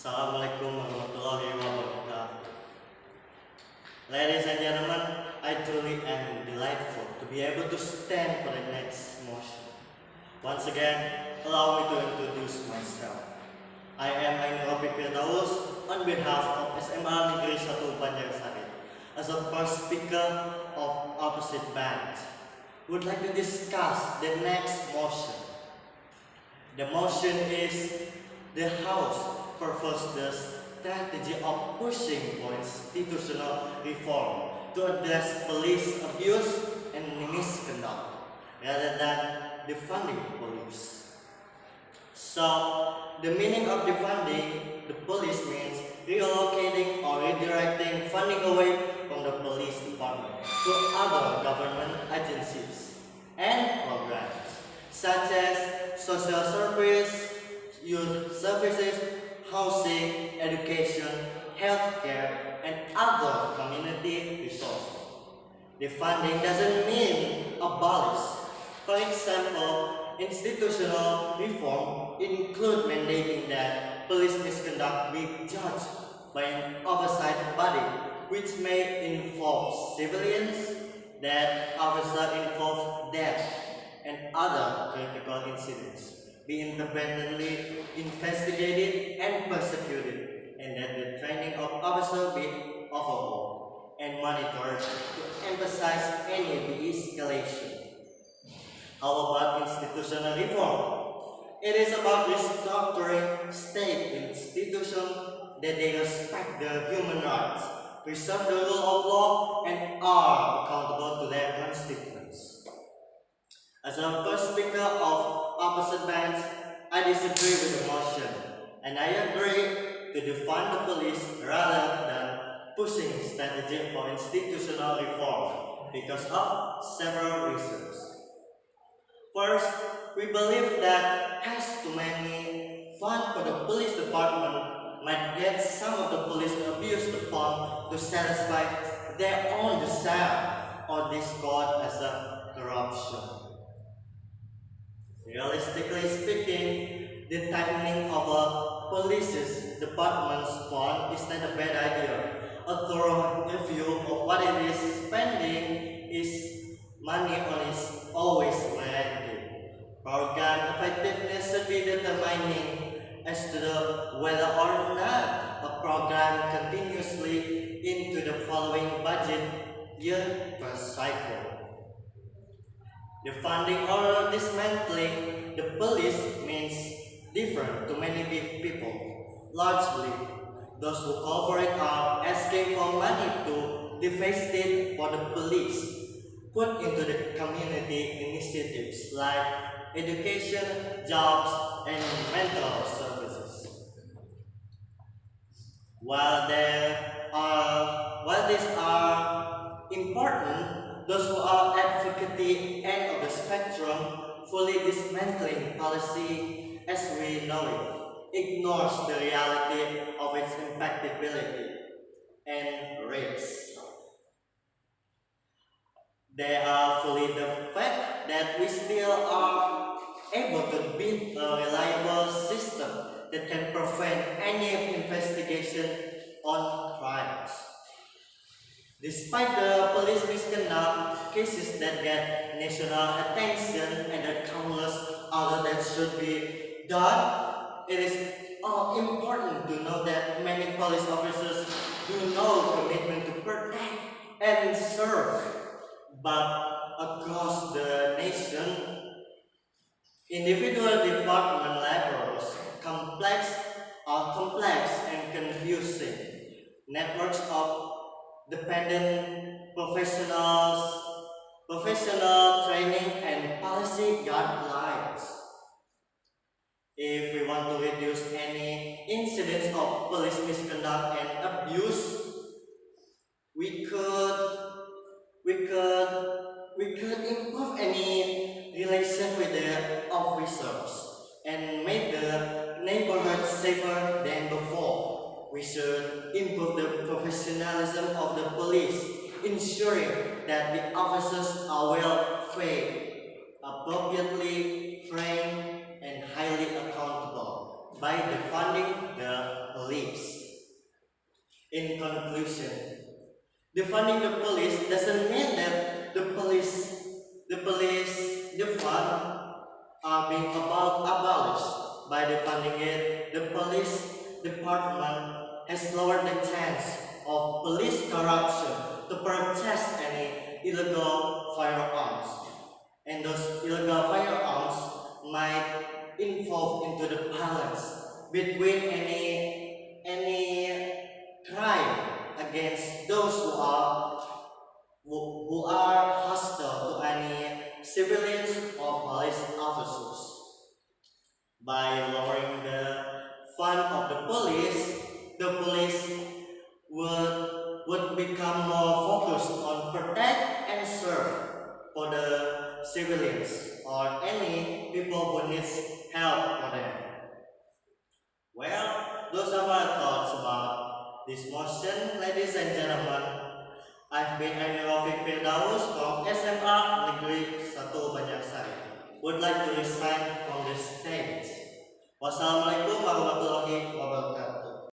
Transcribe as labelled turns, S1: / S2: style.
S1: Assalamualaikum warahmatullahi wabarakatuh. Ladies and gentlemen, I truly am delightful to be able to stand for the next motion. Once again, allow me to introduce myself. I am Ainur Firdaus on behalf of SMA Negeri 1 Banjarsari as a first speaker of opposite band. Would like to discuss the next motion. The motion is the House purpose the strategy of pushing for institutional reform to address police abuse and misconduct rather than defunding police. So, the meaning of defunding the police means reallocating or redirecting funding away from the police department to other government agencies and programs such as social service, youth services, housing, education, healthcare, and other community resources. Defunding doesn't mean abolish. For example, institutional reform include mandating that police misconduct be judged by an oversight body, which may involve civilians, that officer involved death, and other critical incidents be independently investigated and prosecuted, and that the training of officers be overhauled and monitored to emphasize any de-escalation. How about institutional reform? It is about restructuring state institutions that they respect their human rights, preserve the rule of law, and are accountable to their constituents. As a first speaker of opposite bands, I disagree with the motion, and I agree to defund the police rather than pushing strategy for institutional reform because of several reasons. First, we believe that as too many funds for the police department might get some of the police abused upon to satisfy their own desire or discord as a corruption. Realistically speaking, the tightening of a police's department's fund is not a bad idea. A thorough review of what it is spending its money on is always warranted. Program effectiveness should be determining as to whether or not a program continuously into the following budget year per cycle. Defunding or dismantling the police means different to many big people. Largely, those who call for it are asking for money to devast it for the police, put into the community initiatives like education, jobs, and mental services. While these are important, those who are at the end of the spectrum, fully dismantling policy as we know it, ignores the reality of its impactability and risks. They are fully the fact that we still are able to build a reliable system that can prevent any investigation on crimes. Despite the police misconduct cases that get national attention and the countless other that should be done, it is important to know that many police officers do no commitment to protect and serve, but across the nation, individual department laborers are complex and confusing networks of dependent professionals, professional training, and policy guidelines. If we want to reduce any incidents of police misconduct and abuse, we could improve any relation with the officers and make the neighborhood safer than before. We should improve the professionalism of the police, ensuring that the officers are well trained, appropriately trained, and highly accountable by defunding the police. police. In conclusion, defunding the police doesn't mean that the fund are being abolished. By defunding it, the police department has lowered the chance of police corruption to purchase any illegal firearms. And those illegal firearms might involve into the balance between any crime against those who are hostile to any civilians or police officers. By lowering the fund of the police would become more focused on protect and serve for the civilians or any people who needs help for them. Well, those are my thoughts about this motion, ladies and gentlemen. I've been Ainur Rofiq Firdaus from SMA Negeri 1 Banjarsari. Would like to resign from the stage. Wassalamualaikum